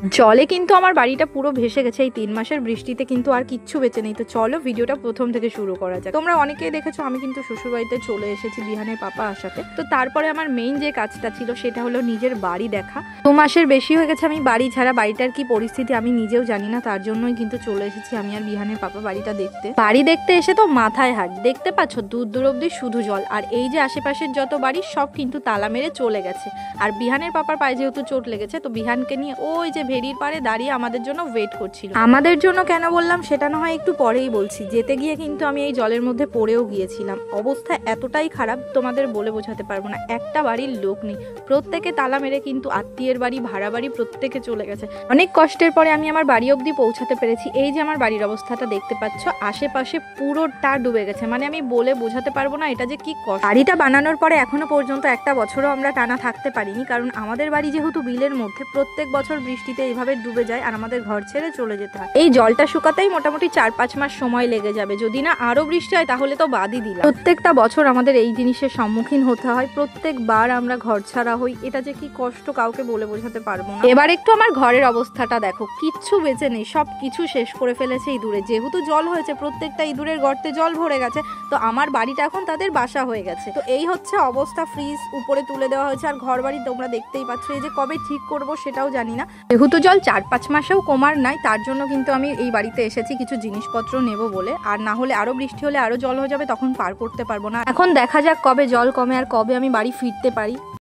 জলে কিন্তু আমার বাড়িটা পুরো ভেসে গেছে এই 3 মাসের বৃষ্টিতে, কিন্তু আর কিচ্ছু বেঁচে নেই। তো চলো ভিডিওটা প্রথম থেকে শুরু করা যাক। তোমরা অনেকেই দেখেছো আমি কিন্তু শ্বশুরবাড়িতে চলে এসেছি বিহানের পাপা আসাতে। তো তারপরে আমার মেইন যে কাজটা ছিল সেটা হলো নিজের বাড়ি দেখা। 2 মাসের বেশি হয়ে গেছে আমি বাড়ি ছাড়া। বাড়িটার কি পরিস্থিতি আমি নিজেও জানি না, তার জন্যই কিন্তু চলে এসেছি আমি আর বিহানের পাপা বাড়িটা দেখতে। বাড়ি দেখতে এসে তো মাথায় হাত, দেখতে পাচ্ছ দূর দূর অব্দি শুধু জল, আর এই যে আশেপাশের যত বাড়ি সব কিন্তু তালা মেরে চলে গেছে। আর বিহানের পাপার পায়ে যেহেতু চোট লেগেছে, তো বিহানকে নিয়ে ওই যে ভেড়ির পাড়ে দাঁড়িয়ে আমাদের জন্য ওয়েট করছিল। আমাদের জন্য কেন বললাম সেটা না হয় একটু পরেই বলছি। যেতে গিয়ে কিন্তু আমি এই জলের মধ্যে পড়েও গিয়েছিলাম। অবস্থা এতটাই খারাপ তোমাদের বলে বোঝাতে পারবো না। একটা বাড়ির লোক নেই, প্রত্যেকে তালা মেরে কিন্তু আত্মীয়ের বাড়ি, ভাড়া বাড়ি প্রত্যেকে চলে গেছে। অনেক কষ্টের পরে আমি আমার বাড়ি অবধি পৌঁছাতে পেরেছি। এই যে আমার বাড়ির অবস্থাটা দেখতে পাচ্ছ, আশেপাশে পুরোটা ডুবে গেছে। মানে আমি বলে বোঝাতে পারবো না এটা যে কি কষ্ট। বাড়িটা বানানোর পরে এখনো পর্যন্ত একটা বছরও আমরা টানা থাকতে পারিনি, কারণ আমাদের বাড়ি যেহেতু বিলের মধ্যে, প্রত্যেক বছর বৃষ্টিতে এইভাবে ডুবে যায় আর আমাদের ঘর ছেড়ে চলে যেতে হয়। এই জলটা শুকাতেই মোটামুটি 4-5 মাস সময় লেগে যাবে, যদি না আরো বৃষ্টি হয় তাহলে তো বাদই দিলাম। প্রত্যেকটা বছর আমাদের এই জিনিসের সম্মুখীন হতে হয়, প্রত্যেকবার আমরা ঘর ছাড়া হই। এটা যে কি কষ্ট কাউকে বলে বোঝাতে পারবো না। এবার একটু আমার ঘরের অবস্থাটা দেখো, কিচ্ছু বেঁচে নেই, সব কিছু শেষ করে ফেলেছে ইঁদুরে। যেহেতু জল হয়েছে, প্রত্যেকটা ইঁদুরের গর্তে জল ভরে গেছে, তো আমার বাড়িটা এখন তাদের বাসা হয়ে গেছে। তো এই হচ্ছে অবস্থা। ফ্রিজ উপরে তুলে দেওয়া হয়েছে, আর ঘর বাড়ি তোমরা দেখতেই পাচ্ছ। এই যে কবে ঠিক করব সেটাও জানি না। যেহেতু জল 4-5 মাসেও কমার নাই, তার জন্য কিন্তু আমি এই বাড়িতে এসেছি কিছু জিনিসপত্র নেব বলে। আর না হলে আরো বৃষ্টি হলে আরো জল হয়ে যাবে, তখন পার করতে পারবো না। এখন দেখা যাক কবে জল কমে আর কবে আমি বাড়ি ফিরতে পারি।